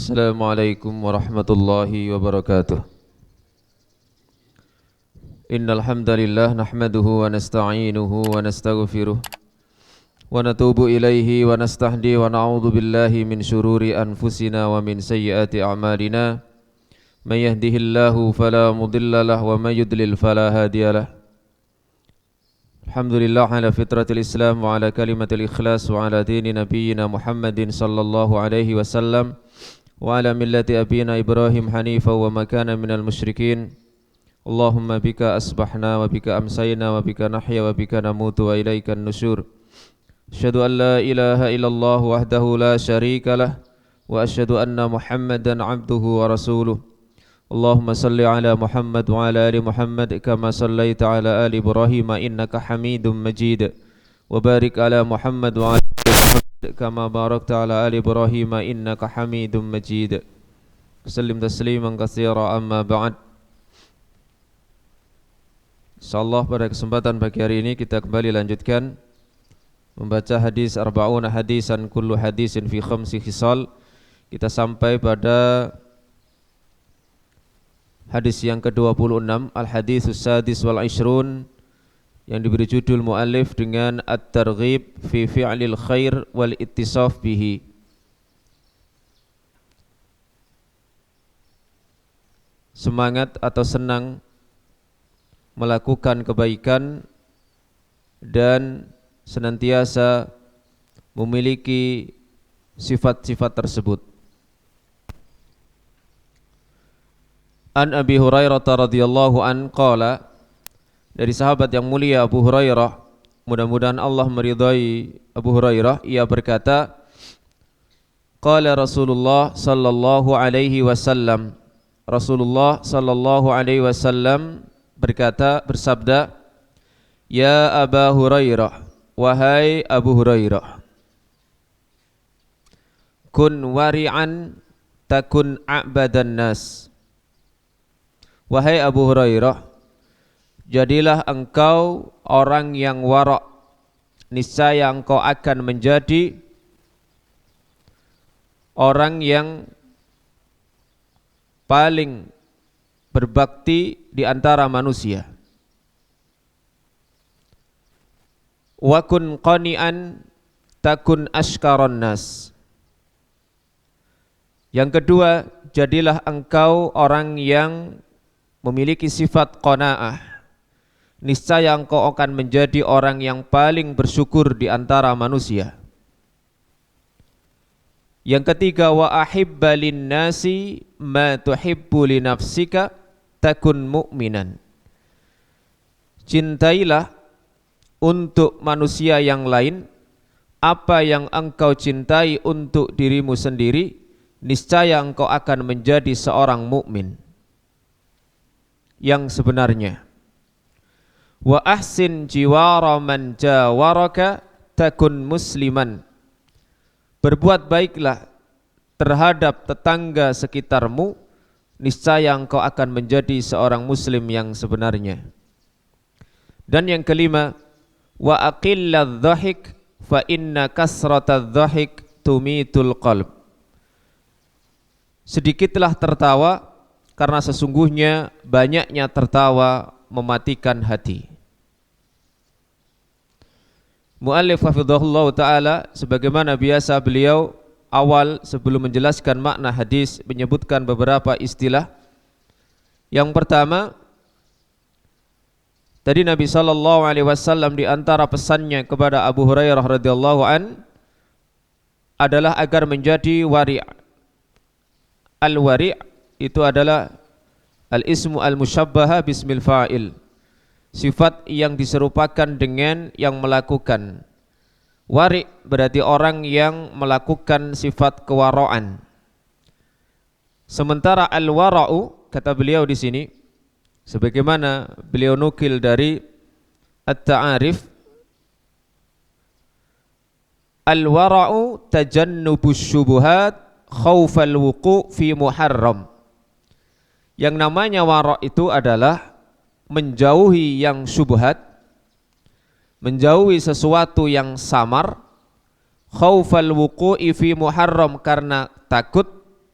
Assalamualaikum warahmatullahi wabarakatuh. Innal hamdalillah nahmaduhu wa nasta'inuhu wa nastaghfiruh wa natubu ilaihi wa nastahdi wa na'udzu billahi min syururi anfusina wa min sayyiati a'malina. May yahdihillahu fala mudhillalah wa may yudlil fala hadiyalah. Alhamdulillah ala fitratil Islam wa ala kalimatil ikhlas wa ala dini nabiyyina Muhammadin sallallahu alaihi wasallam wa ala millati abina Ibrahim hanifa wa ma kana minal musyrikin. Allahumma bika asbahna wa bika amsayna wa bika nahya wa bika namutu wa ilaikan nusyur. Asyhadu an la ilaha illallah wahdahu la syarika lah wa asyhadu anna Muhammadan abduhu wa rasuluh. Allahumma salli ala Muhammad wa ala ali Muhammad kama sallaita ala ali Ibrahim innaka Hamidum Majid wa barik ala Muhammad wa ala ali Muhammad kama barakta ala ali Ibrahim innaka Hamidum Majid. Sallim tasliman katsira amma ba'd. Insyaallah pada kesempatan pagi hari ini kita kembali lanjutkan membaca hadis arba'una hadisan kullu hadisin fi khamsi khisal. Kita sampai pada hadis yang ke-26, Al-Haditsus Sadis wal Ishrun, yang diberi judul muallif dengan At-Targhib fi fi'lil khair wal ittisaf bihi. Semangat atau senang melakukan kebaikan dan senantiasa memiliki sifat-sifat tersebut. An Abi Hurairah radhiyallahu an qala, dari sahabat yang mulia Abu Hurairah, mudah-mudahan Allah meridai Abu Hurairah, ia berkata, qala Rasulullah sallallahu alaihi wasallam, Rasulullah sallallahu alaihi wasallam bersabda, ya Abu Hurairah, wahai Abu Hurairah, kun wari'an takun a'badan nas. Wahai Abu Hurairah, jadilah engkau orang yang wara', niscaya engkau akan menjadi orang yang paling berbakti di antara manusia. Wa kun qani'an takun ashkaron nas. Yang kedua, jadilah engkau orang yang memiliki sifat qanaah, niscaya engkau akan menjadi orang yang paling bersyukur di antara manusia. Yang ketiga, wa ahibba linnasi ma tuhibbu li nafsika takun mu'minan. Cintailah untuk manusia yang lain apa yang engkau cintai untuk dirimu sendiri, niscaya engkau akan menjadi seorang mukmin yang sebenarnya. Wa ahsin jiwara man jawaraka takun musliman. Berbuat baiklah terhadap tetangga sekitarmu, niscaya engkau akan menjadi seorang muslim yang sebenarnya. Dan yang kelima, wa aqilladh dhahik fa inna kasratadh dhahik tumitul qalb. Sedikitlah tertawa, karena sesungguhnya banyaknya tertawa mematikan hati. Muallif hafizahullah ta'ala, sebagaimana biasa beliau awal sebelum menjelaskan makna hadis menyebutkan beberapa istilah. Yang pertama, tadi Nabi SAW di antara pesannya kepada Abu Hurairah radhiyallahu an adalah agar menjadi wari'. Al-wari' itu adalah al-ismu al-musyabbaha bismil fa'il, sifat yang diserupakan dengan yang melakukan. Wari' berarti orang yang melakukan sifat kewara'an. Sementara al-wara'u, kata beliau di sini, sebagaimana beliau nukil dari At-Ta'arif, al-wara'u tajannubus syubuhat khawfal wuqu' fi muharram. Yang namanya wara' itu adalah menjauhi yang syubhat, menjauhi sesuatu yang samar, khaufal wuqu'i fi muharram, karena takut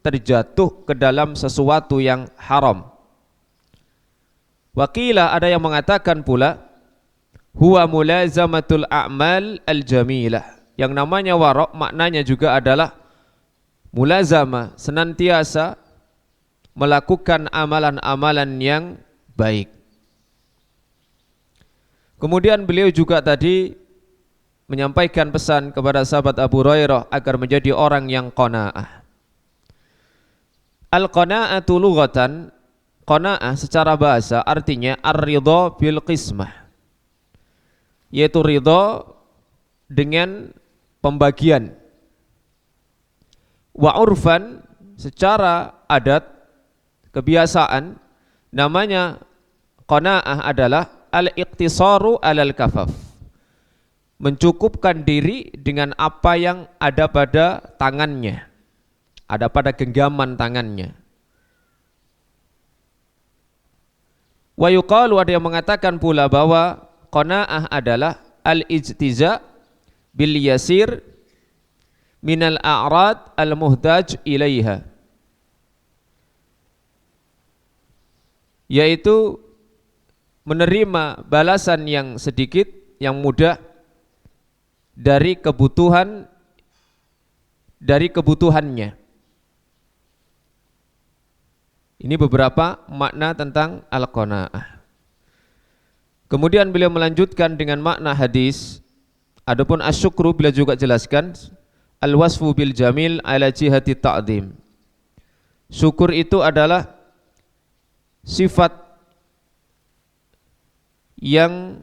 terjatuh ke dalam sesuatu yang haram. Waqilah, ada yang mengatakan pula, huwa mulazamatul a'mal al-jamilah. Yang namanya wara' maknanya juga adalah mulazamah, senantiasa melakukan amalan-amalan yang baik. Kemudian beliau juga tadi menyampaikan pesan kepada sahabat Abu Hurairah agar menjadi orang yang qanaah. Al-qanaatu lughatan, qanaah secara bahasa artinya ar-ridha bil qismah, yaitu ridha dengan pembagian. Wa urfan, secara adat kebiasaan, namanya qanaah adalah al-iqtisaru alal kafaf, mencukupkan diri dengan apa yang ada pada tangannya, ada pada genggaman tangannya. Wa yuqalu, ada yang mengatakan pula bahwa qanaah adalah al-ijtiza bil yasir minal a'rad al-muhdaj ilaiha, yaitu menerima balasan yang sedikit, yang mudah dari kebutuhannya. Ini beberapa makna tentang al-qanaah. Kemudian beliau melanjutkan dengan makna hadis. Adapun asyukru beliau juga jelaskan, al-wasfu bil jamil ala jihati ta'zim. Syukur itu adalah sifat yang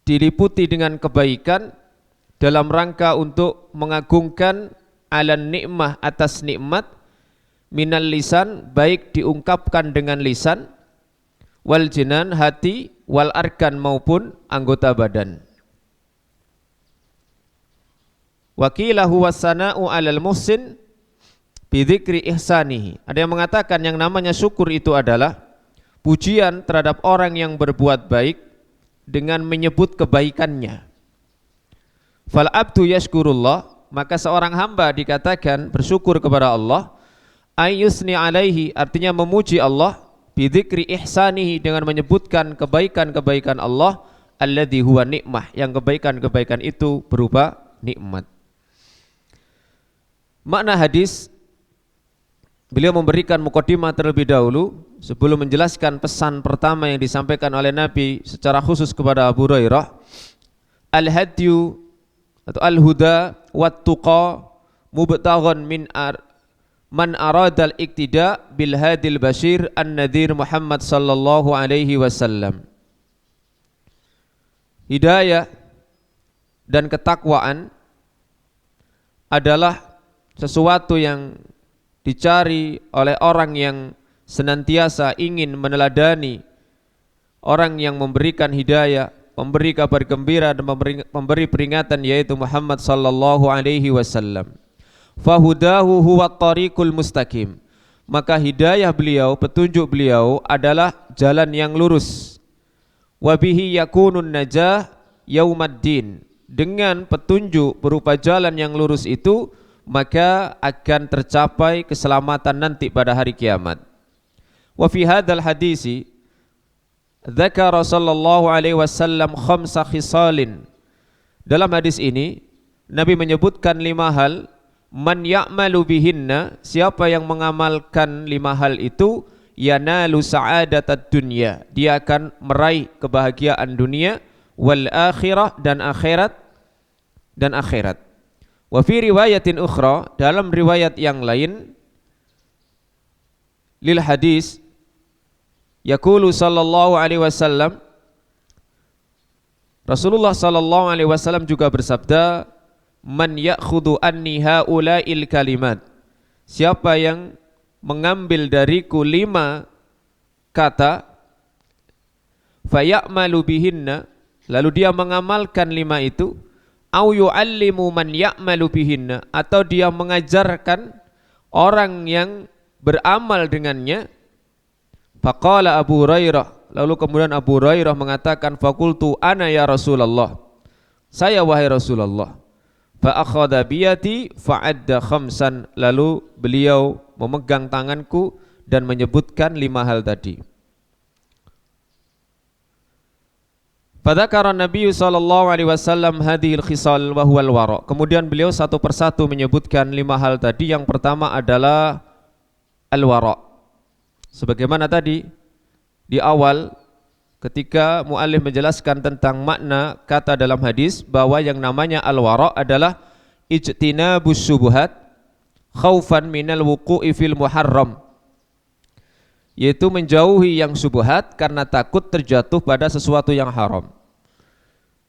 diliputi dengan kebaikan dalam rangka untuk mengagungkan ala nikmah, atas nikmat, minal lisan, baik diungkapkan dengan lisan, wal jinan, hati, wal arkan, maupun anggota badan. Waqilah huwa sana'u alal muhsin bidzikri ihsanihi. Ada yang mengatakan yang namanya syukur itu adalah pujian terhadap orang yang berbuat baik dengan menyebut kebaikannya. Fal abdu yashkurullah, maka seorang hamba dikatakan bersyukur kepada Allah, ayyusni alaihi, artinya memuji Allah, bidzikri ihsanihi, dengan menyebutkan kebaikan-kebaikan Allah, alladzi huwa nikmah, yang kebaikan-kebaikan itu berupa nikmat. Makna hadis, beliau memberikan muqaddimah terlebih dahulu sebelum menjelaskan pesan pertama yang disampaikan oleh Nabi secara khusus kepada Abu Hurairah. Al-hadyu atau al-huda wat tuqa mubtaghan min man aradal iktida bil hadil bashir an-nadhir Muhammad sallallahu alaihi wasallam. Hidayah dan ketakwaan adalah sesuatu yang dicari oleh orang yang senantiasa ingin meneladani orang yang memberikan hidayah, memberi kabar gembira dan memberi peringatan, yaitu Muhammad sallallahu alaihi wasallam. Fahudahu huwa tariqul mustaqim, maka hidayah beliau, petunjuk beliau adalah jalan yang lurus. Wa bihi yakunun najah yaumaddin, dengan petunjuk berupa jalan yang lurus itu maka akan tercapai keselamatan nanti pada hari kiamat. Wa fi hadzal hadisi dzakara sallallahu alaihi wasallam khamsa khisalin. Dalam hadis ini Nabi menyebutkan 5 hal, man ya'malu bihinna, siapa yang mengamalkan 5 hal itu, yanalu sa'adatad dunya, dia akan meraih kebahagiaan dunia, wal akhirah, dan akhirat. Wa fi riwayatin ukhra, dalam riwayat yang lain, lil hadis yaqulu sallallahu alaihi wasallam, Rasulullah sallallahu alaihi wasallam juga bersabda, man ya'khudhu anni haula'il kalimat, siapa yang mengambil dariku 5 kata, fayamalu bihinna, lalu dia mengamalkan 5 itu, au yu'allimu man ya'malu bihinna, atau dia mengajarkan orang yang beramal dengannya. Faqala Abu Hurairah, lalu kemudian Abu Hurairah mengatakan, faqultu ana ya Rasulullah, saya wahai Rasulullah. Fa akhadha biyadi fa'adda khamsan, lalu beliau memegang tanganku dan menyebutkan 5 hal tadi. Fadzakara Nabi sallallahu alaihi wasallam hadhil khisal wa huwal wara. Kemudian beliau satu persatu menyebutkan 5 hal tadi. Yang pertama adalah al-wara. Sebagaimana tadi di awal ketika muallif menjelaskan tentang makna kata dalam hadis bahwa yang namanya al-wara adalah ijtinabus syubhat khaufan minal wuqu'i fil muharram, yaitu menjauhi yang syubhat karena takut terjatuh pada sesuatu yang haram.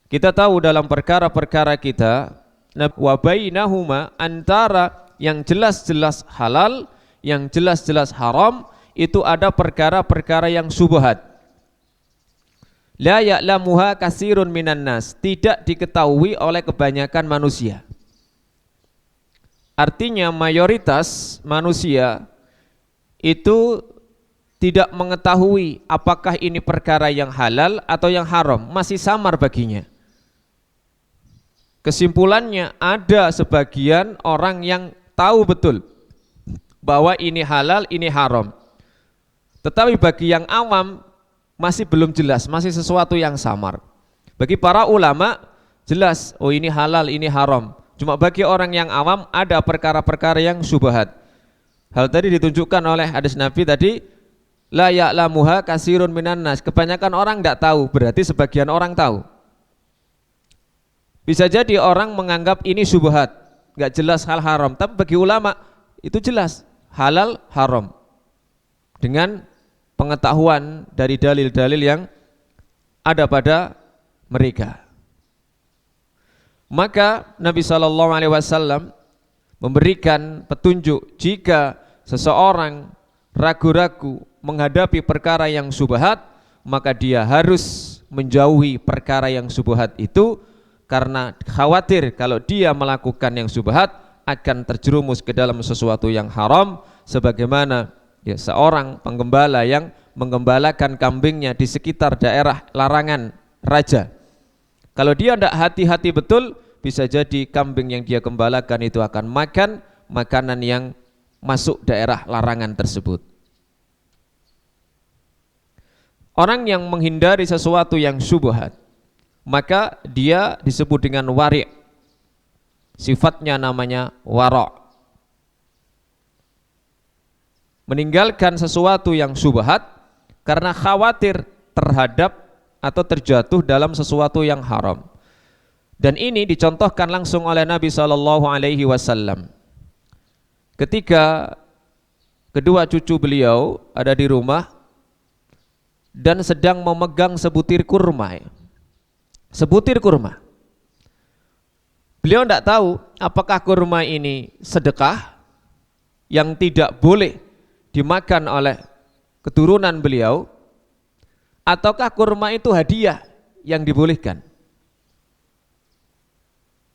Kita tahu dalam perkara-perkara kita wa bainahuma, antara yang jelas-jelas halal, yang jelas-jelas haram, itu ada perkara-perkara yang syubhat. La ya'lamuha katsirun minan nas, tidak diketahui oleh kebanyakan manusia. Artinya mayoritas manusia itu tidak mengetahui apakah ini perkara yang halal atau yang haram, masih samar baginya. Kesimpulannya, ada sebagian orang yang tahu betul bahwa ini halal, ini haram. Tetapi bagi yang awam masih belum jelas, masih sesuatu yang samar. Bagi para ulama jelas, oh ini halal, ini haram. Cuma bagi orang yang awam ada perkara-perkara yang syubhat. Hal tadi ditunjukkan oleh hadis Nabi tadi, la ya'lamuha katsirun minan nas. Kebanyakan orang tidak tahu, berarti sebagian orang tahu. Bisa jadi orang menganggap ini syubhat, nggak jelas hal haram, tapi bagi ulama itu jelas halal haram dengan pengetahuan dari dalil-dalil yang ada pada mereka. Maka Nabi SAW memberikan petunjuk, jika seseorang ragu-ragu menghadapi perkara yang syubhat, maka dia harus menjauhi perkara yang syubhat itu, karena khawatir kalau dia melakukan yang syubhat akan terjerumus ke dalam sesuatu yang haram, sebagaimana ya seorang penggembala yang menggembalakan kambingnya di sekitar daerah larangan raja. Kalau dia tidak hati-hati betul, bisa jadi kambing yang dia gembalakan itu akan makan makanan yang masuk daerah larangan tersebut. Orang yang menghindari sesuatu yang syubhat, maka dia disebut dengan wari'. Sifatnya namanya wara'. Meninggalkan sesuatu yang syubhat karena khawatir terhadap atau terjatuh dalam sesuatu yang haram. Dan ini dicontohkan langsung oleh Nabi SAW. Ketika kedua cucu beliau ada di rumah dan sedang memegang sebutir kurma. Sebutir kurma. Beliau tidak tahu apakah kurma ini sedekah yang tidak boleh dimakan oleh keturunan beliau, ataukah kurma itu hadiah yang dibolehkan.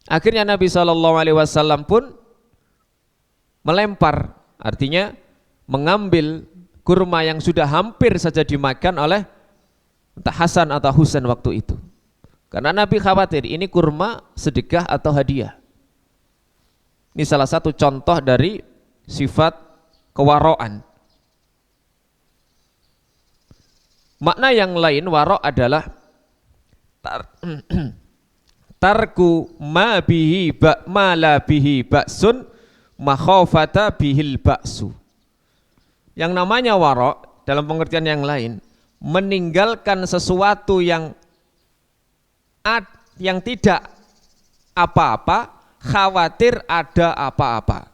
Akhirnya Nabi SAW pun melempar, artinya mengambil kurma yang sudah hampir saja dimakan oleh entah Hasan atau Husain waktu itu. Karena Nabi khawatir ini kurma sedekah atau hadiah. Ini salah satu contoh dari sifat kewaraan. Makna yang lain waro' adalah tarku ma la bihi ba'sun makhafata bihil ba'su. Yang namanya waro' dalam pengertian yang lain, meninggalkan sesuatu yang tidak apa-apa, khawatir ada apa-apa.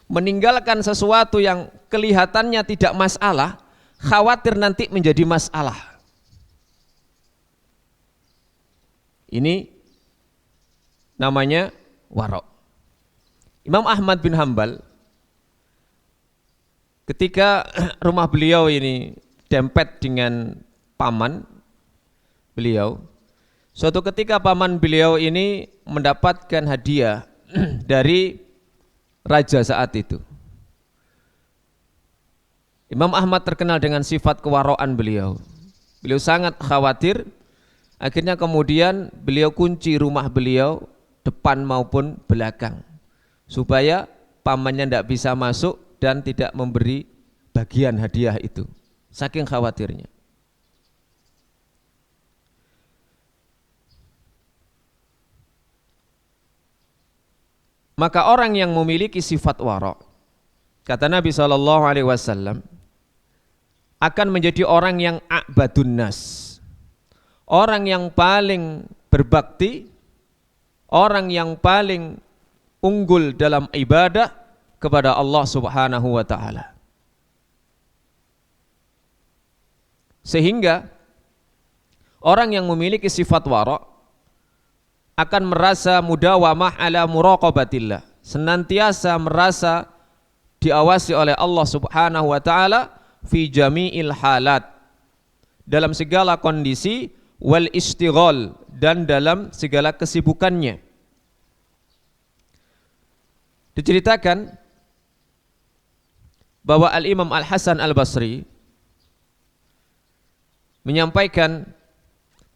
Meninggalkan sesuatu yang kelihatannya tidak masalah, khawatir nanti menjadi masalah. Ini namanya waro'. Imam Ahmad bin Hanbal ketika rumah beliau ini dempet dengan paman beliau, suatu ketika paman beliau ini mendapatkan hadiah dari raja saat itu. Imam Ahmad terkenal dengan sifat kewaraan beliau. Beliau sangat khawatir Akhirnya kemudian beliau kunci rumah beliau depan maupun belakang supaya pamannya tidak bisa masuk dan tidak memberi bagian hadiah itu, saking khawatirnya. Maka orang yang memiliki sifat wara', kata Nabi SAW, akan menjadi orang yang a'badun nas, orang yang paling berbakti, orang yang paling unggul dalam ibadah kepada Allah Subhanahu wa ta'ala. Sehingga orang yang memiliki sifat wara' akan merasa mudawamah ala muraqabatillah, senantiasa merasa diawasi oleh Allah Subhanahu wa ta'ala fi jami'il halat, dalam segala kondisi, wal istighal, dan dalam segala kesibukannya. Diceritakan bahwa Al-Imam Al-Hasan Al-Basri menyampaikan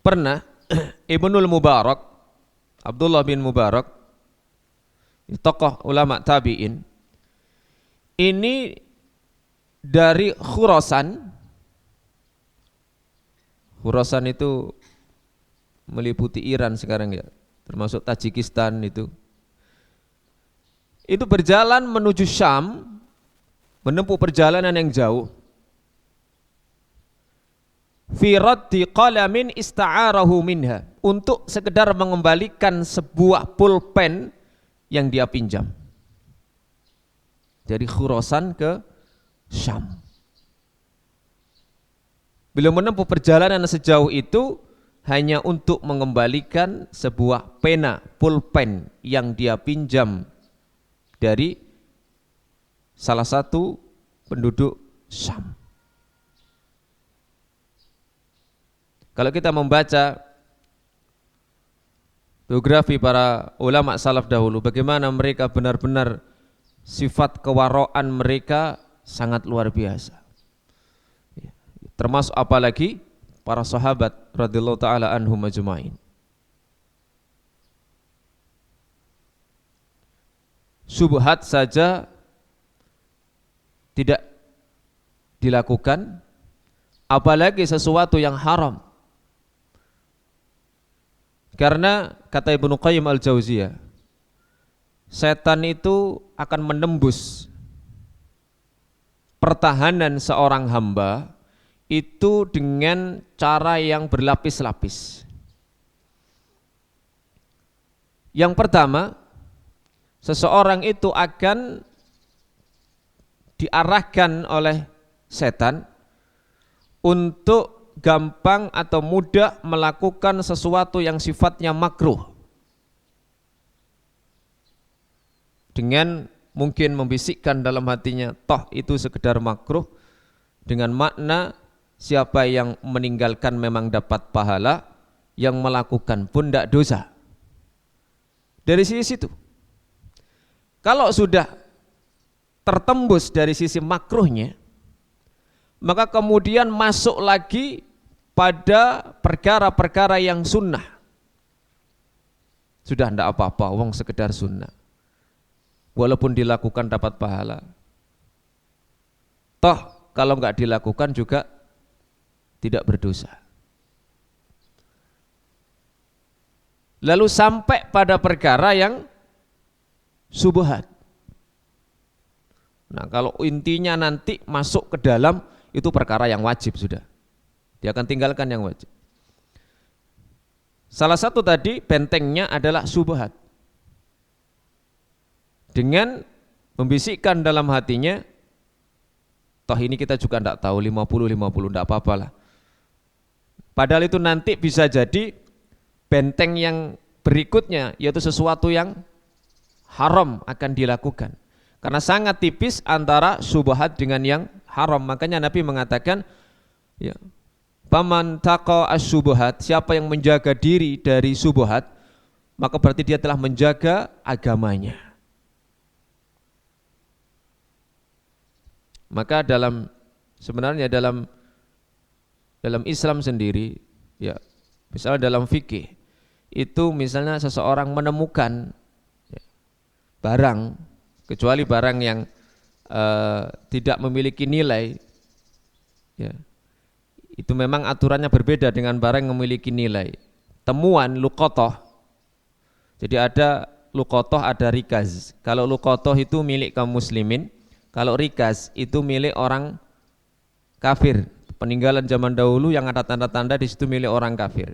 pernah Ibnul Mubarak, Abdullah bin Mubarak, tokoh ulama tabi'in, ini dari Khurasan. Khurasan itu meliputi Iran sekarang ya, termasuk Tajikistan itu. Itu berjalan menuju Syam, menempuh perjalanan yang jauh. Fi raddi qalamin ista'arahu minha, untuk sekedar mengembalikan sebuah pulpen yang dia pinjam dari Khurasan ke Syam. Beliau menempuh perjalanan sejauh itu hanya untuk mengembalikan sebuah pena pulpen yang dia pinjam dari salah satu penduduk Syam. Kalau kita membaca biografi para ulama salaf dahulu, bagaimana mereka benar-benar sifat kewaraan mereka sangat luar biasa. Termasuk apalagi para sahabat radhiyallahu taala anhum ajmain. Subhat saja tidak dilakukan, apalagi sesuatu yang haram. Karena kata Ibnu Qayyim Al-Jauziyah, setan itu akan menembus pertahanan seorang hamba itu dengan cara yang berlapis-lapis. Yang pertama, seseorang itu akan diarahkan oleh setan untuk gampang atau mudah melakukan sesuatu yang sifatnya makruh, dengan mungkin membisikkan dalam hatinya, toh itu sekedar makruh, dengan makna siapa yang meninggalkan memang dapat pahala, yang melakukan pun tidak dosa. Dari sisi situ, kalau sudah tertembus dari sisi makruhnya, maka kemudian masuk lagi pada perkara-perkara yang sunnah. Sudah tidak apa-apa, wong sekedar sunnah, walaupun dilakukan dapat pahala. Toh kalau nggak dilakukan juga tidak berdosa. Lalu sampai pada perkara yang syubhat. Nah, kalau intinya nanti masuk ke dalam, itu perkara yang wajib sudah. Dia akan tinggalkan yang wajib. Salah satu tadi bentengnya adalah syubhat. Dengan membisikkan dalam hatinya, toh ini kita juga tidak tahu, 50-50 tidak apa-apalah. Padahal itu nanti bisa jadi benteng yang berikutnya, yaitu sesuatu yang haram akan dilakukan. Karena sangat tipis antara syubhat dengan yang haram. Makanya Nabi mengatakan, ya, faman taqa asyubhat, siapa yang menjaga diri dari syubhat, maka berarti dia telah menjaga agamanya. Maka sebenarnya dalam Islam sendiri, ya, Misalnya dalam fikih itu misalnya seseorang menemukan barang, kecuali barang yang tidak memiliki nilai, ya, itu memang aturannya berbeda dengan barang yang memiliki nilai. Temuan luqotoh, jadi ada luqotoh, ada rikaz. Kalau luqotoh itu milik kaum muslimin, kalau rikaz itu milik orang kafir. Peninggalan zaman dahulu yang ada tanda-tanda di situ milik orang kafir.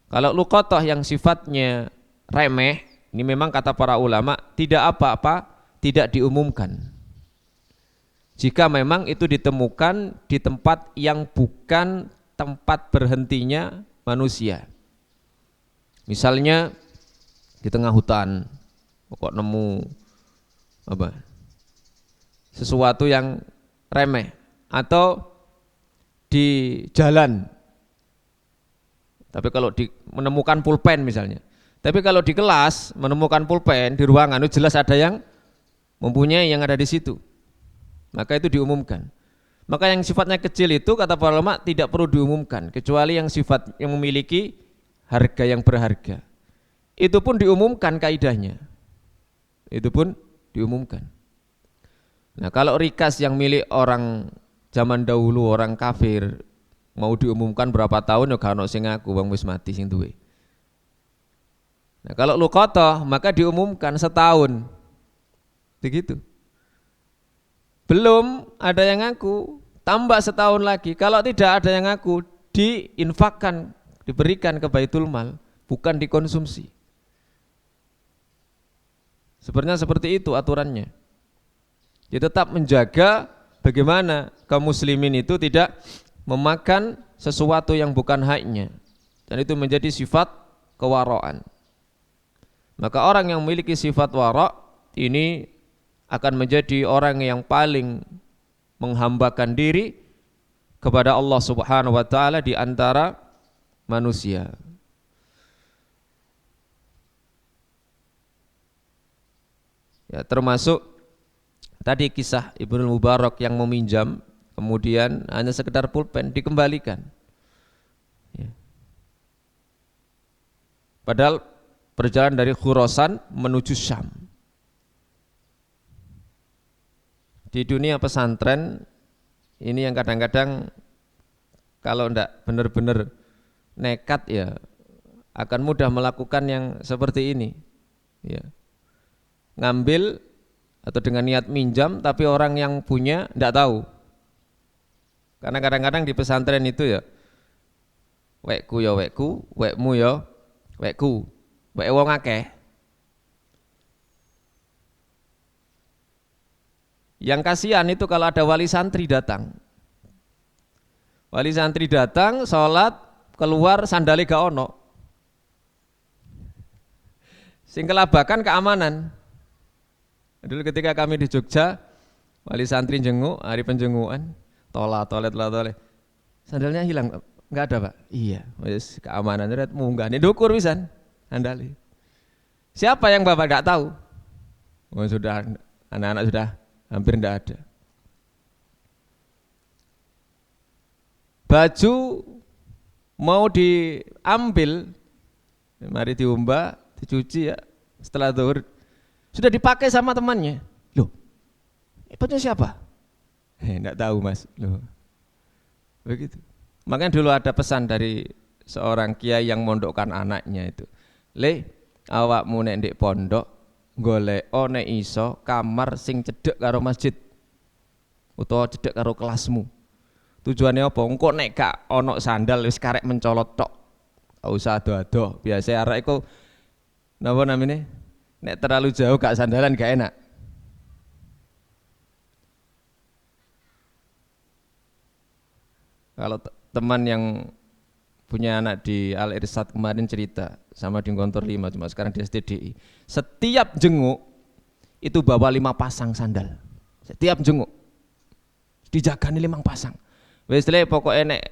Kalau luqotoh yang sifatnya remeh, ini memang kata para ulama tidak apa-apa, tidak diumumkan. Jika memang itu ditemukan di tempat yang bukan tempat berhentinya manusia. Misalnya di tengah hutan, kok nemu apa? Sesuatu yang remeh, atau di jalan. Tapi kalau menemukan pulpen misalnya. Tapi kalau di kelas menemukan pulpen di ruangan, itu jelas ada yang mempunyai yang ada di situ. Maka itu diumumkan. Maka yang sifatnya kecil itu kata para ulama tidak perlu diumumkan, kecuali yang sifat yang memiliki harga yang berharga. Itu pun diumumkan kaidahnya. Itu pun diumumkan. Nah, kalau rikas yang milik orang zaman dahulu, orang kafir, mau diumumkan berapa tahun ya gak ono sing ngaku, wong wis mati sing duwe. Nah, kalau luqathah maka diumumkan setahun. Begitu. Belum ada yang ngaku, tambah setahun lagi. Kalau tidak ada yang ngaku, diinfakkan, diberikan ke Baitul Mal, bukan dikonsumsi. Sebenarnya seperti itu aturannya. Dia tetap menjaga bagaimana kaum muslimin itu tidak memakan sesuatu yang bukan haknya, dan itu menjadi sifat kewaraan. Maka orang yang memiliki sifat wara' ini akan menjadi orang yang paling menghambakan diri kepada Allah Subhanahu wa taala di antara manusia. Ya, termasuk tadi kisah Ibnu Mubarak yang meminjam kemudian hanya sekedar pulpen dikembalikan. Ya. Padahal perjalanan dari Khurasan menuju Syam. Di dunia pesantren ini yang kadang-kadang kalau enggak benar-benar nekat ya akan mudah melakukan yang seperti ini. Ya. Ngambil atau dengan niat minjam tapi orang yang punya enggak tahu. Karena kadang-kadang di pesantren itu ya wekku ya wekku, wekmu ya wekku, wek wong akeh. Yang kasihan itu kalau ada wali santri datang. Wali santri datang, sholat, keluar sandale gak ono. Sing kelabakan keamanan. Dulu ketika kami di Jogja, wali santri jenguk, hari penjengukan, tolet. Sandalnya hilang, enggak ada Pak? Iya, wis keamanan, munggah, ini dukur pisan, sandali. Siapa yang Bapak enggak tahu? Oh sudah, anak-anak sudah hampir tidak ada. Baju mau diambil, mari diumbah, dicuci ya, setelah zuhur sudah dipakai sama temannya. Loh, baju siapa? Enggak tahu Mas. Loh, begitu. Makanya dulu ada pesan dari seorang kiai yang mondokkan anaknya itu. Le, awakmu nek ndek pondok golek nek iso kamar sing cedhek karo masjid utawa cedhek karo kelasmu. Tujuannya apa? Engko nek gak ono sandal wis karek mencolot tok. Gak usah ado-ado. Biasa arek iku napa namine? Nek terlalu jauh gak sandalan gak enak. Kalau teman yang punya anak di Al Irsyad kemarin cerita sama di Gontor 5, cuma sekarang di STDI. Setiap jenguk itu bawa 5 pasang sandal. Setiap jenguk dijagani 5 pasang. Wis le pokoke nek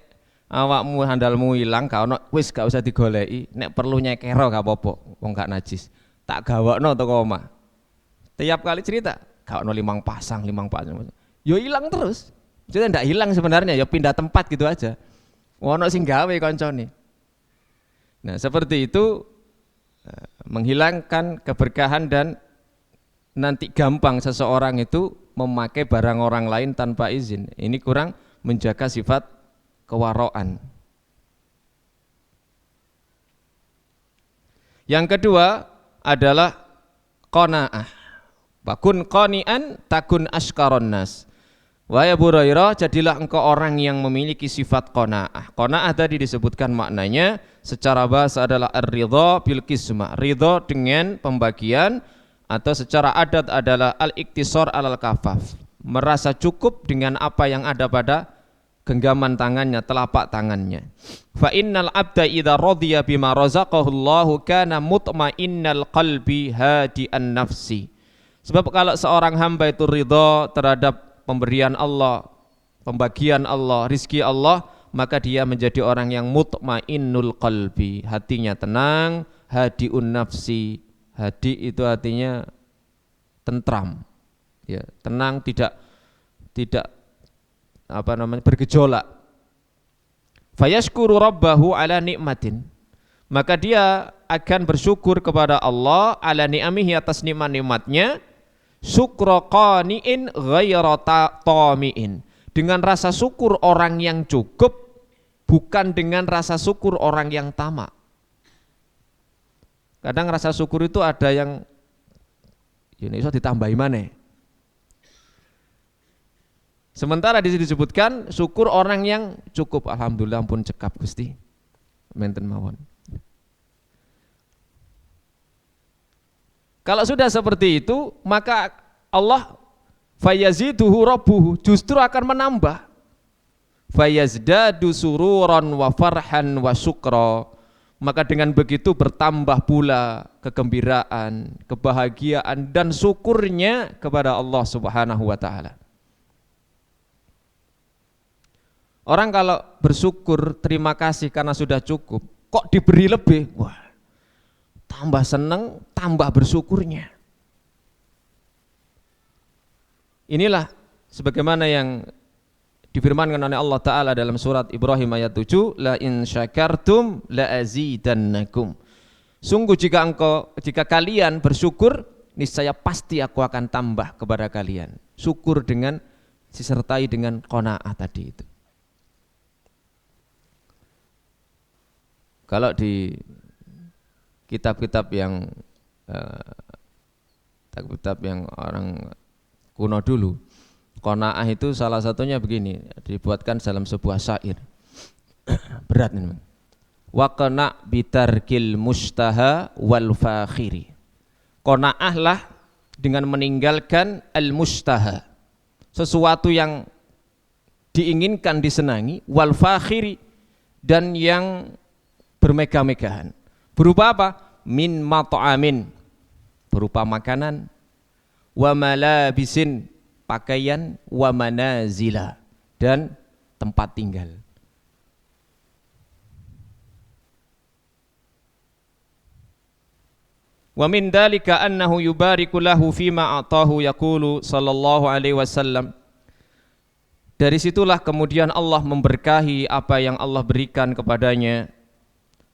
awakmu sandalmu ilang gak ono wis gak usah digoleki, nek perlu nyekero gak apa-apa, wong gak najis. Tak gawakno teko omah. Tiap kali cerita, gak ono 5 pasang. Yo hilang terus. Jadi ndak hilang sebenarnya, ya pindah tempat gitu aja. Ono sing gawe koncone. Nah, seperti itu menghilangkan keberkahan dan nanti gampang seseorang itu memakai barang orang lain tanpa izin. Ini kurang menjaga sifat kewaraan. Yang kedua adalah qanaah. Bakun qani'an takun asyqaron nas. Wahai Abu Hurairah, jadilah engkau orang yang memiliki sifat qanaah. Qanaah tadi disebutkan maknanya secara bahasa adalah ar-ridha bil qismah. Ridha dengan pembagian, atau secara adat adalah al-iktisar alal kafaf. Merasa cukup dengan apa yang ada pada genggaman tangannya, telapak tangannya. Fa innal abda idza radiya bima razaqahu Allahu kana mutmainnal qalbi hadi'an nafsi. Sebab kalau seorang hamba itu ridha terhadap pemberian Allah, pembagian Allah, rizki Allah, maka dia menjadi orang yang mutmainnul qalbi, hatinya tenang, hadiun nafsi. Hadi itu artinya tentram, ya, tenang, tidak bergejolak. Fayashkuru rabbahu ala nikmatin, maka dia akan bersyukur kepada Allah ala ni'amihi, atas nikmat-nikmatnya. Syukra qani'in ghaira tami'in, dengan rasa syukur orang yang cukup, bukan dengan rasa syukur orang yang tamak. Kadang rasa syukur itu ada yang ini bisa ditambahi mana. Sementara di sini disebutkan syukur orang yang cukup, alhamdulillah pun cekap Gusti. Menten mawon. Kalau sudah seperti itu, maka Allah fayaziduhu rabbuhu, justru akan menambah. Fayazdadu sururan wa farhan wa syukra, maka dengan begitu bertambah pula kegembiraan, kebahagiaan dan syukurnya kepada Allah Subhanahu wa taala. Orang kalau bersyukur, terima kasih karena sudah cukup, kok diberi lebih, wah, tambah senang, tambah bersyukurnya. Inilah sebagaimana yang difirmankan oleh Allah Ta'ala dalam surat Ibrahim ayat 7, la in syakartum la azidannakum. Sungguh jika kalian bersyukur, niscaya pasti aku akan tambah kepada kalian. Syukur dengan disertai dengan qanaah tadi itu. Kalau di kitab-kitab yang orang kuno dulu, qanaah itu salah satunya begini, dibuatkan dalam sebuah syair. Berat ini. Wa qana bitarkil mustaha wal fakhiri. Qanaahlah dengan meninggalkan al mustaha, sesuatu yang diinginkan, disenangi, wal fakhiri, dan yang bermegah-megahan. Berupa apa? Min mat'amin, berupa makanan, wa malabisin, pakaian, wa manazila, dan tempat tinggal. Wa min dalika annahu yubariku lahu fima atahu, yaqulu sallallahu alaihi wasallam. Dari situlah kemudian Allah memberkahi apa yang Allah berikan kepadanya.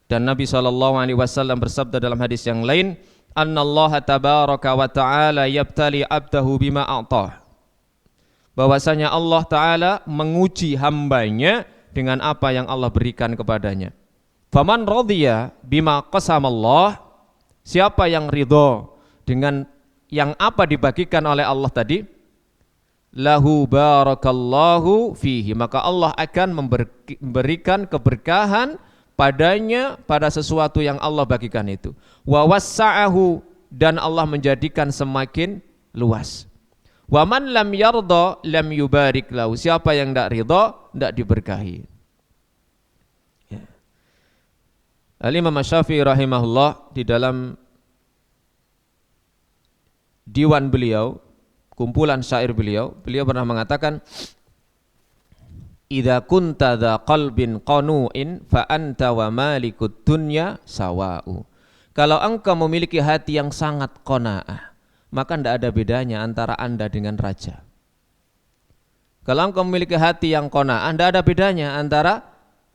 Dan Nabi SAW bersabda dalam hadis yang lain, annallaha tabaraka wa ta'ala yabtali abdahu bima a'tah, bahwasanya Allah Ta'ala menguji hambanya dengan apa yang Allah berikan kepadanya. Faman radhiya bima qasamallah, siapa yang ridho dengan yang apa dibagikan oleh Allah tadi, lahu barakallahu fihi, maka Allah akan memberikan keberkahan padanya, pada sesuatu yang Allah bagikan itu. Wa wassa'ahu, dan Allah menjadikan semakin luas. Wa man lam yarda lam yubarik lahu, siapa yang tidak ridha tidak diberkahi. Ya. Al-Imam Syafi'i rahimahullah di dalam diwan beliau, kumpulan syair beliau pernah mengatakan, idza kunta dza qalbin qanu'in fa anta wa malikud dunya sawa'u. Kalau engkau memiliki hati yang sangat qanaah, maka tidak ada bedanya antara Anda dengan raja. Kalau engkau memiliki hati yang qanaah, tidak ada bedanya antara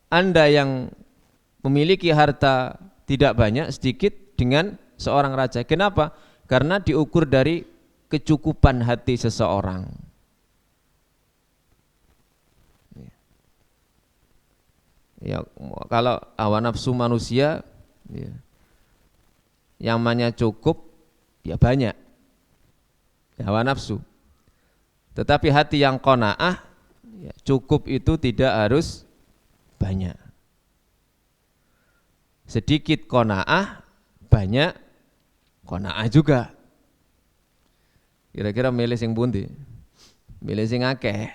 Anda yang memiliki harta tidak banyak, sedikit dengan seorang raja. Kenapa? Karena diukur dari kecukupan hati seseorang. Ya, kalau hawa nafsu manusia, ya, yang namanya cukup, ya banyak, ya, hawa nafsu. Tetapi hati yang qanaah, ya, cukup itu tidak harus banyak. Sedikit qanaah, banyak qanaah juga. Kira-kira milih sing pundi? Milih sing akeh.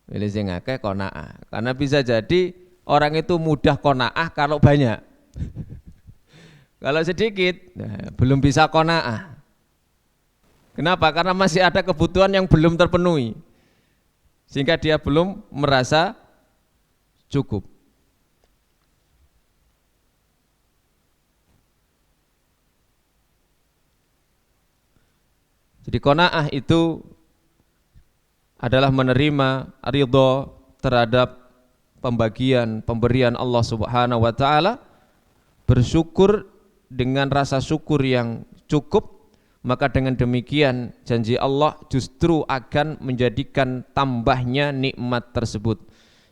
Milih sing akeh qanaah. Karena bisa jadi orang itu mudah qanaah kalau banyak. Kalau sedikit, nah, belum bisa qanaah. Kenapa? Karena masih ada kebutuhan yang belum terpenuhi, sehingga dia belum merasa cukup. Jadi qanaah itu adalah menerima ridho terhadap pemberian Allah Subhanahu wa taala, bersyukur dengan rasa syukur yang cukup, maka dengan demikian janji Allah justru akan menjadikan tambahnya nikmat tersebut,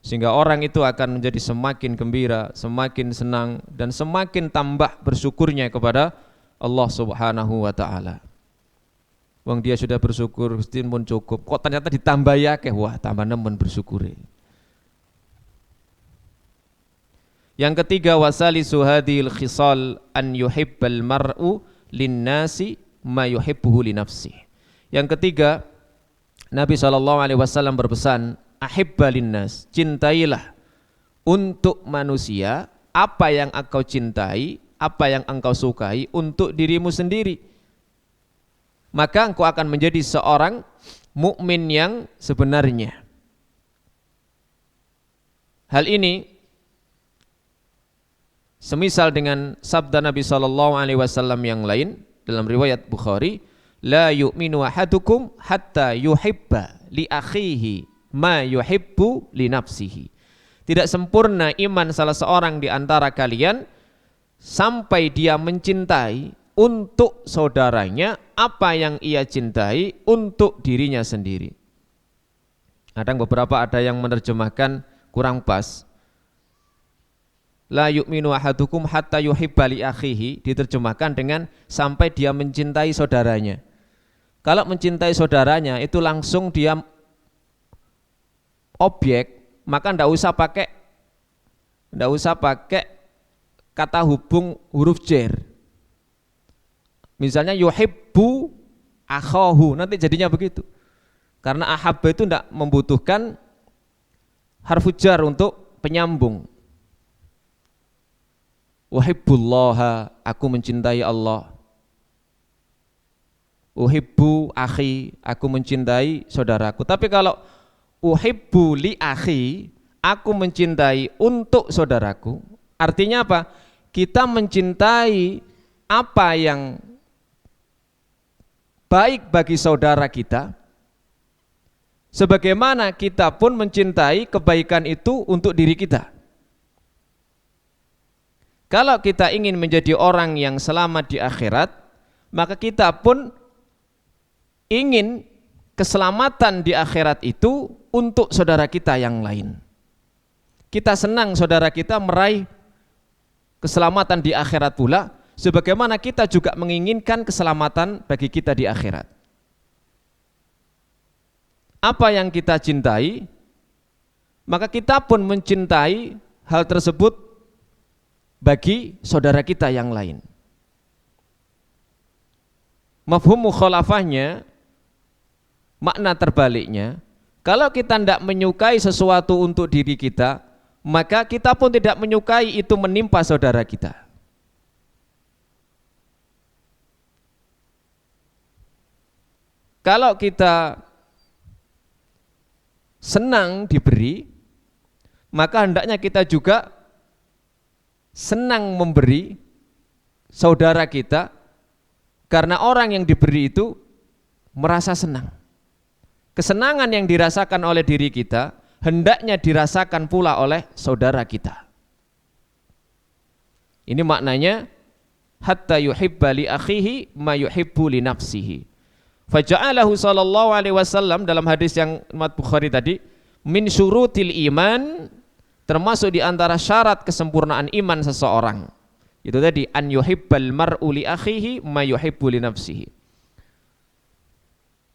sehingga orang itu akan menjadi semakin gembira, semakin senang, dan semakin tambah bersyukurnya kepada Allah Subhanahu wa taala. Wong dia sudah bersyukur Gusti pun cukup, kok ternyata ditambah ya akeh, wah tambah nemen bersyukure. Yang ketiga, wasalisu hadhil khisal an yuhibbal mar'u linnasi ma yuhibbuhu li nafsihi. Yang ketiga, Nabi SAW berpesan, ahibba linnas, cintailah untuk manusia apa yang engkau cintai, apa yang engkau sukai untuk dirimu sendiri. Maka engkau akan menjadi seorang mukmin yang sebenarnya. Hal ini semisal dengan sabda Nabi SAW yang lain dalam riwayat Bukhari, la yu'minu ahadukum hatta yuhibba li akhihi ma yuhibbu li nafsihi. Tidak sempurna iman salah seorang di antara kalian sampai dia mencintai untuk saudaranya apa yang ia cintai untuk dirinya sendiri. Kadang beberapa ada yang menerjemahkan kurang pas. La yu'minu ahadukum hatta yuhibba li akhihi diterjemahkan dengan sampai dia mencintai saudaranya. Kalau mencintai saudaranya itu langsung dia objek, maka ndak usah pakai kata hubung huruf jar. Misalnya yuhibbu akhahu, nanti jadinya begitu. Karena ahabba itu ndak membutuhkan harfu jar untuk penyambung. Uhibbullaha, aku mencintai Allah. Uhibbu akhi, aku mencintai saudaraku. Tapi kalau uhibbu li akhi, aku mencintai untuk saudaraku, artinya apa? Kita mencintai apa yang baik bagi saudara kita, sebagaimana kita pun mencintai kebaikan itu untuk diri kita. Kalau kita ingin menjadi orang yang selamat di akhirat, maka kita pun ingin keselamatan di akhirat itu untuk saudara kita yang lain. Kita senang saudara kita meraih keselamatan di akhirat pula, sebagaimana kita juga menginginkan keselamatan bagi kita di akhirat. Apa yang kita cintai, maka kita pun mencintai hal tersebut bagi saudara kita yang lain. Mafhum mukhalafahnya, makna terbaliknya, kalau kita tidak menyukai sesuatu untuk diri kita, maka kita pun tidak menyukai itu menimpa saudara kita. Kalau kita senang diberi, maka hendaknya kita juga senang memberi saudara kita, karena orang yang diberi itu merasa senang. Kesenangan yang dirasakan oleh diri kita hendaknya dirasakan pula oleh saudara kita. Ini maknanya hatta yuhibba li akhihi ma yuhibbu li nafsihi. Faja'alahu sallallahu alaihi wasallam dalam hadis yang Imam Bukhari tadi, min syurutil iman, termasuk di antara syarat kesempurnaan iman seseorang. Itu tadi an yuhibbal mar'u li akhihi ma yuhibbu li nafsihi.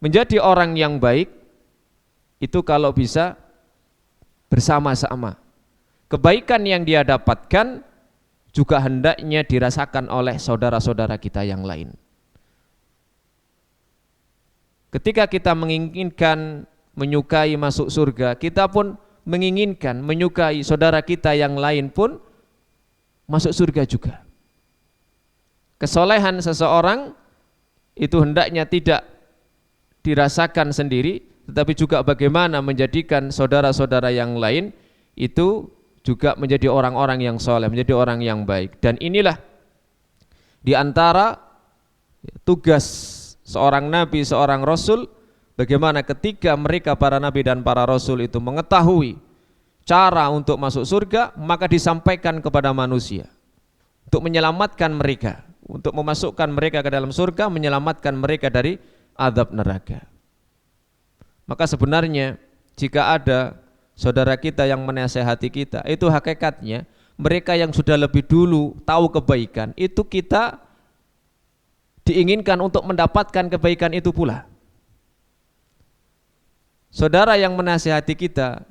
Menjadi orang yang baik itu kalau bisa bersama-sama. Kebaikan yang dia dapatkan juga hendaknya dirasakan oleh saudara-saudara kita yang lain. Ketika kita menginginkan menyukai masuk surga, kita pun menginginkan menyukai saudara kita yang lain pun masuk surga juga. Kesolehan seseorang itu hendaknya tidak dirasakan sendiri, tetapi juga bagaimana menjadikan saudara-saudara yang lain itu juga menjadi orang-orang yang soleh, menjadi orang yang baik. Dan inilah di antara tugas seorang nabi, seorang rasul, bagaimana ketika mereka para nabi dan para rasul itu mengetahui cara untuk masuk surga, maka disampaikan kepada manusia untuk menyelamatkan mereka, untuk memasukkan mereka ke dalam surga, menyelamatkan mereka dari azab neraka. Maka sebenarnya jika ada saudara kita yang menasehati kita, itu hakikatnya mereka yang sudah lebih dulu tahu kebaikan, itu kita diinginkan untuk mendapatkan kebaikan itu pula. Saudara yang menasehati kita,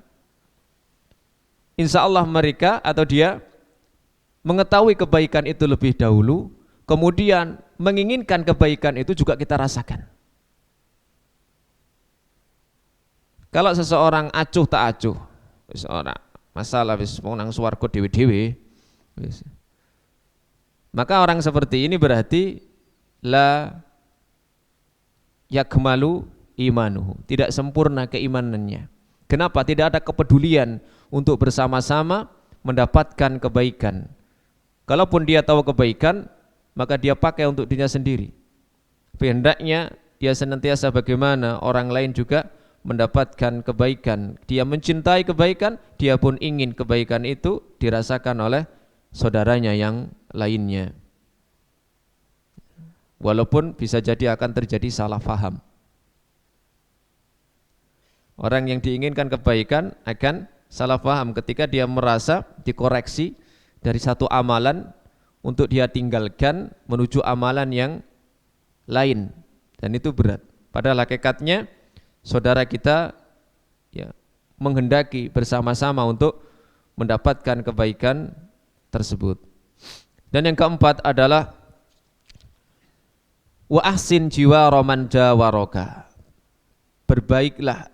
insya Allah mereka atau dia mengetahui kebaikan itu lebih dahulu, kemudian menginginkan kebaikan itu juga kita rasakan. Kalau seseorang acuh tak acuh, seseorang masalah wis nang swarga dhewe-dhewe, maka orang seperti ini berarti la yakmalu imanuhu, tidak sempurna keimanannya. Kenapa? Tidak ada kepedulian untuk bersama-sama mendapatkan kebaikan. Kalaupun dia tahu kebaikan, maka dia pakai untuk dirinya sendiri. Tapi hendaknya dia senantiasa bagaimana orang lain juga mendapatkan kebaikan. Dia mencintai kebaikan, dia pun ingin kebaikan itu dirasakan oleh saudaranya yang lainnya. Walaupun bisa jadi akan terjadi salah faham. Orang yang diinginkan kebaikan akan salah faham ketika dia merasa dikoreksi dari satu amalan untuk dia tinggalkan menuju amalan yang lain, dan itu berat. Padahal hakikatnya saudara kita ya menghendaki bersama-sama untuk mendapatkan kebaikan tersebut. Dan yang keempat adalah wa ahsin jiwara man jawaraka. Berbaiklah,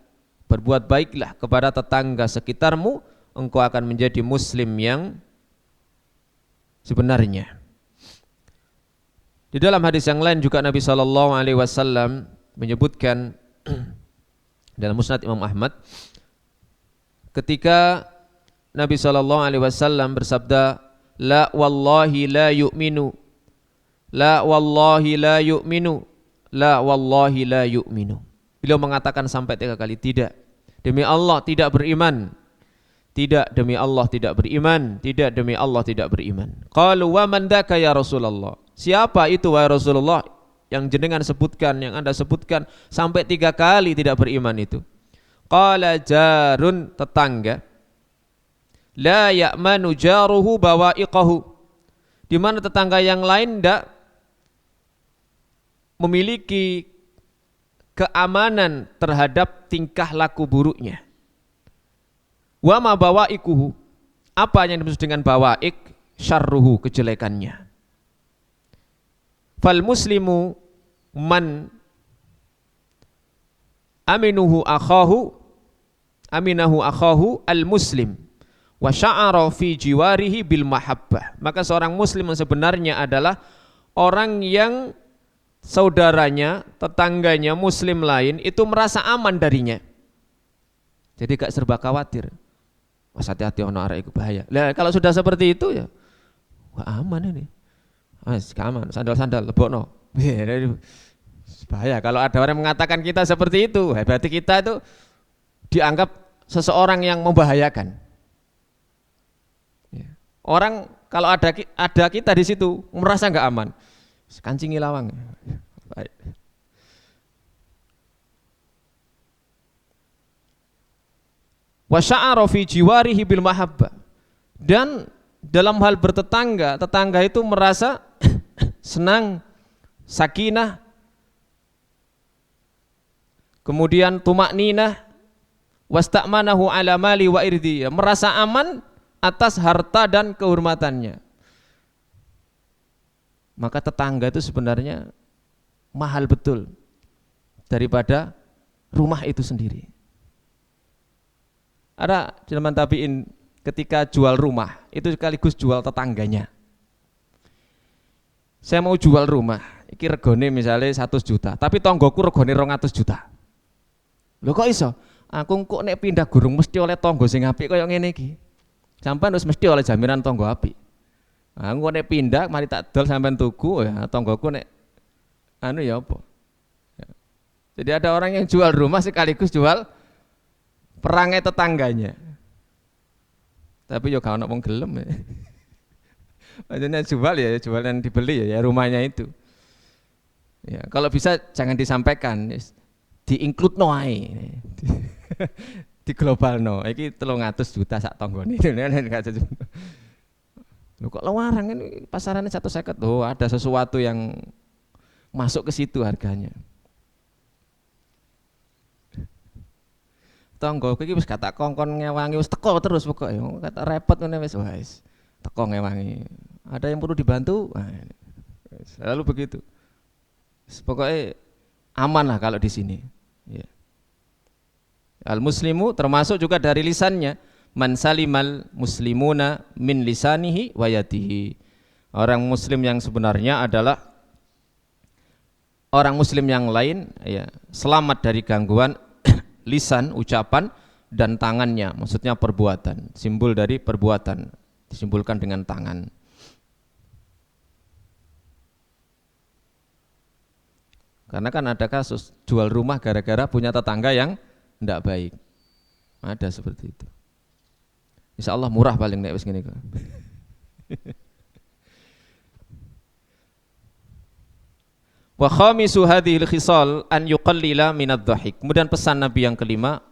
berbuat baiklah kepada tetangga sekitarmu, engkau akan menjadi muslim yang sebenarnya. Di dalam hadis yang lain juga Nabi SAW menyebutkan dalam Musnad Imam Ahmad, ketika Nabi SAW bersabda, la wallahi la yu'minu, la wallahi la yu'minu, la wallahi la yu'minu. Beliau mengatakan sampai 3 kali, tidak, demi Allah tidak beriman, tidak, demi Allah tidak beriman, tidak, demi Allah tidak beriman. Qalu wa man dzaka ya Rasulullah, siapa itu wahai Rasulullah yang jenengan sebutkan, yang Anda sebutkan sampai 3 kali tidak beriman itu? Qala jarun, tetangga, la ya'manu jaruhu bawa'iqahu, di mana tetangga yang lain tidak memiliki keamanan terhadap tingkah laku buruknya. Wa ma bawa'iquhu, apa yang dimaksud dengan bawa'iq? Syarruhu, kejelekannya. Fal muslimu man aminahu akhahu al muslim wa sya'ara fi jiwarihi bil mahabbah. Maka seorang muslim yang sebenarnya adalah orang yang saudaranya, tetangganya muslim lain itu merasa aman darinya. Jadi gak serba khawatir. Mas hati-hati ono arek iku bahaya. Lah kalau sudah seperti itu ya wah aman ini. Mas aman, sandal-sandal lebokno. Bahaya kalau ada orang mengatakan kita seperti itu, berarti kita itu dianggap seseorang yang membahayakan. Orang kalau ada kita di situ merasa nggak aman. Kancingi lawang. Baik. Wa sya'ara fi jiwarihi bil mahabbah. Dan dalam hal bertetangga, tetangga itu merasa senang, sakinah, kemudian tumakninah, wasta'manahu ala mali wa irdi, merasa aman atas harta dan kehormatannya. Maka tetangga itu sebenarnya mahal betul daripada rumah itu sendiri. Ada zaman tabi'in ketika jual rumah itu sekaligus jual tetangganya. Saya mau jual rumah, iki regone misalnya 100 juta, tapi tonggoku regone 200 juta. Lho kok iso? Aku kok nek pindah gurung mesti oleh tonggo sing apik kaya ngene iki. Sampeyan wis mesti oleh jaminan tonggo apik. Aku nek pindah mari tak dol sampean tuku ya tonggoku nek anu ya apa. Jadi ada orang yang jual rumah sekaligus jual perangai tetangganya. Tapi yo gak ono wong gelem ya. Maksudnya jual ya jual yang dibeli ya rumahnya itu. Ya, kalau bisa jangan disampaikan, di-include no ae. Di global no. Iki 300 juta sak tanggane. Loh kok larang ini pasarannya 150. Oh, ada sesuatu yang masuk ke situ harganya. Tonggo iki wis kata kongkon ngewangi wis teko terus pokoke. Kata repot ngene wis wis teko ngewangi. Ada yang perlu dibantu? Nah, lalu begitu. Pokoknya aman lah kalau di sini. Ya. Al-muslimu termasuk juga dari lisannya, man salimal muslimuna min lisanihi wa yadihi. Orang muslim yang sebenarnya adalah orang muslim yang lain ya, selamat dari gangguan lisan, ucapan dan tangannya, maksudnya perbuatan, simbol dari perbuatan disimbolkan dengan tangan. Karena kan ada kasus jual rumah gara-gara punya tetangga yang tidak baik, ada seperti itu. Insya Allah murah paling nek wis ngene kok. Wa khamisu hadhil khisal an yuqallila minadh dhahik. Kemudian pesan Nabi yang kelima,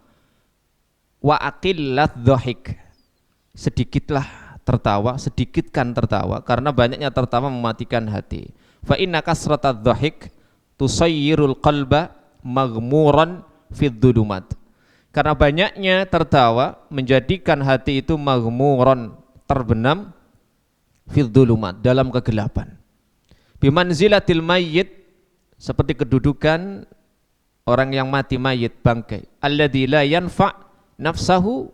wa aqillat dhahik. Sedikitlah tertawa, sedikitkan tertawa karena banyaknya tertawa mematikan hati. Fa inna kasratadh dhahik tusayyirul qalba maghmuran fid dhulumat. Karena banyaknya tertawa menjadikan hati itu maghmuran, terbenam fid dhulumat, dalam kegelapan. Bimanzilatil mayyit, seperti kedudukan orang yang mati mayit, bangkai. Alladzi la yanfa' nafsahu,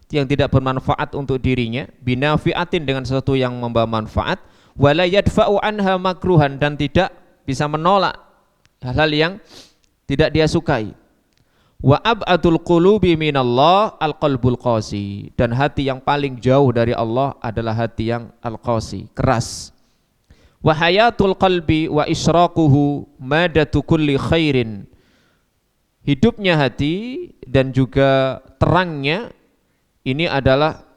yang tidak bermanfaat untuk dirinya, binafi'atin, dengan sesuatu yang membawa manfaat, wala yadfa'u anha makruhan, dan tidak bisa menolak hal-hal yang tidak dia sukai. Wa ab'adul qulubi minallah alqalbul qasi, dan hati yang paling jauh dari Allah adalah hati yang al-qasi, keras. Wa hayatul qalbi wa israquhu madatu kulli khairin. Hidupnya hati dan juga terangnya ini adalah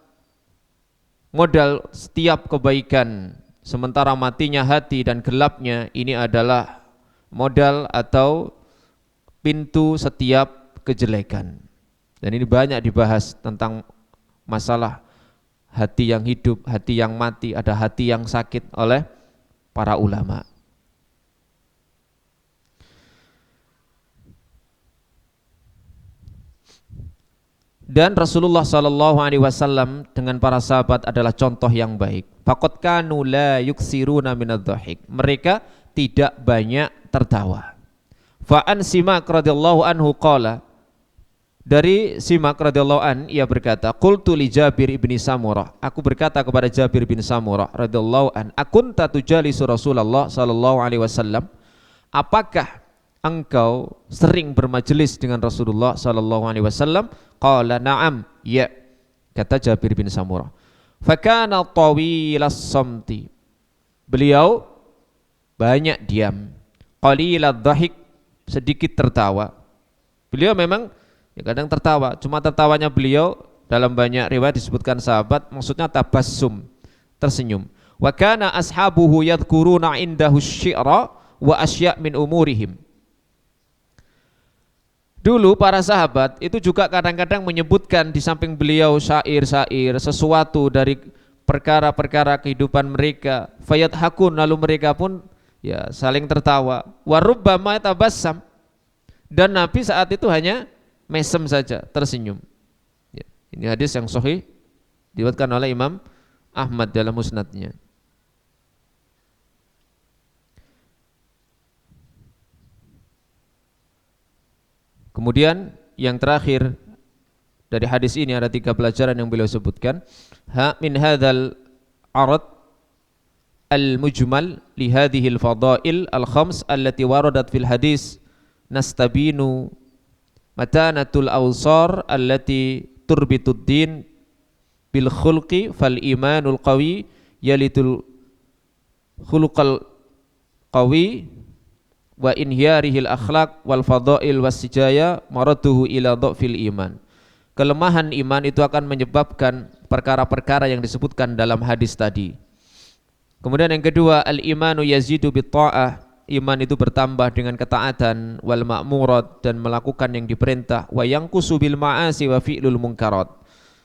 modal setiap kebaikan, sementara matinya hati dan gelapnya ini adalah modal atau pintu setiap kejelekan. Dan ini banyak dibahas tentang masalah hati yang hidup, hati yang mati, ada hati yang sakit oleh para ulama. Dan Rasulullah SAW dengan para sahabat adalah contoh yang baik. Faqad kanu la yuksiruna minadh-dhahik. Mereka tidak banyak tertawa. Fa an Simak radhiyallahu anhu qala, dari Simak radhiyallahu an ia berkata, qultu li Jabir ibni Samurah, aku berkata kepada Jabir bin Samurah radhiyallahu an, akunta tujalisu Rasulullah sallallahu alaihi wasallam, apakah engkau sering bermajelis dengan Rasulullah sallallahu alaihi wasallam? Qala na'am, ya, kata Jabir bin Samurah. Fa kana tawilas samti, beliau banyak diam, qalilad dhahik, sedikit tertawa. Beliau memang ya kadang tertawa, cuma tertawanya beliau dalam banyak riwayat disebutkan sahabat maksudnya tabassum, tersenyum. Wa kana ashabuhu yadhkuruna indahu syi'ra wa asya' min umurihim. Dulu para sahabat itu juga kadang-kadang menyebutkan di samping beliau syair-syair, sesuatu dari perkara-perkara kehidupan mereka. Fayadhakun, lalu mereka pun ya saling tertawa. Wa rubbama tabassam, dan Nabi saat itu hanya mesem saja, tersenyum. Ya, ini hadis yang sahih diriwayatkan oleh Imam Ahmad dalam musnadnya. Kemudian yang terakhir dari hadis ini ada 3 pelajaran yang beliau sebutkan. Min hadzal arad al-mujmal li hadhihi al-fadail al-khams allati waradat fil hadis nastabinu matanatul awsar allati turbitud din bil khulqi fal imanul qawi yalitul khuluqal qawi wa inhyarihil akhlaq wal fadail wasijaya maraduhu ila dhafil iman. Kelemahan iman itu akan menyebabkan perkara-perkara yang disebutkan dalam hadis tadi. Kemudian yang kedua, al imanu yazidu bit ta'ah, iman itu bertambah dengan ketaatan, wal ma'murat, dan melakukan yang diperintah, wa yanqusu bil ma'asi wa fi'lul munkarat,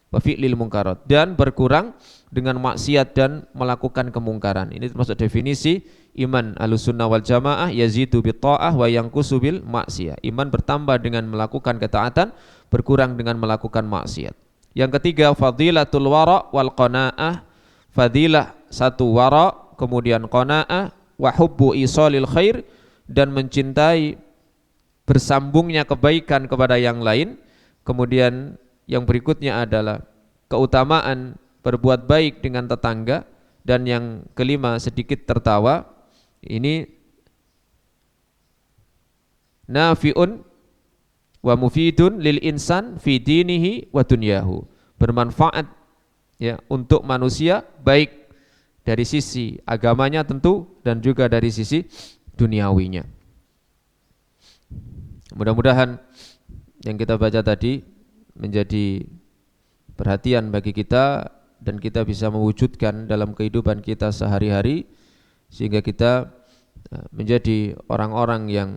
wa fi'lil munkarat, dan berkurang dengan maksiat dan melakukan kemungkaran. Ini termasuk definisi iman Ahlussunnah wal Jamaah, yazidu bit ta'ah wa yanqusu bil ma'siyah. Iman bertambah dengan melakukan ketaatan, berkurang dengan melakukan maksiat. Yang ketiga, fadilatul wara wal qanaah, fadilah satu wara, kemudian qanaah, wa hubbu isalil khair, dan mencintai bersambungnya kebaikan kepada yang lain. Kemudian yang berikutnya adalah keutamaan berbuat baik dengan tetangga, dan yang kelima sedikit tertawa. Ini nafi'un wa mufidun lil insan fi dinihi wa dunyahu, bermanfaat ya untuk manusia, baik dari sisi agamanya tentu dan juga dari sisi duniawinya. Mudah-mudahan yang kita baca tadi menjadi perhatian bagi kita dan kita bisa mewujudkan dalam kehidupan kita sehari-hari, sehingga kita menjadi orang-orang yang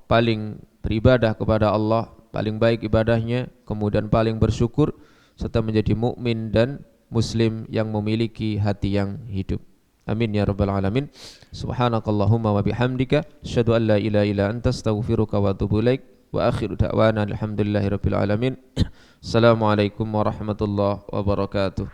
paling beribadah kepada Allah, paling baik ibadahnya, kemudian paling bersyukur, serta menjadi mukmin dan muslim yang memiliki hati yang hidup. Amin ya rabbal alamin. Subhanakallahumma wa bihamdika asyhadu an la ilaha illa anta astaghfiruka wa atubu ilaik. Wa akhiru da'wana alhamdulillahirabbil alamin. Assalamualaikum warahmatullahi wabarakatuh.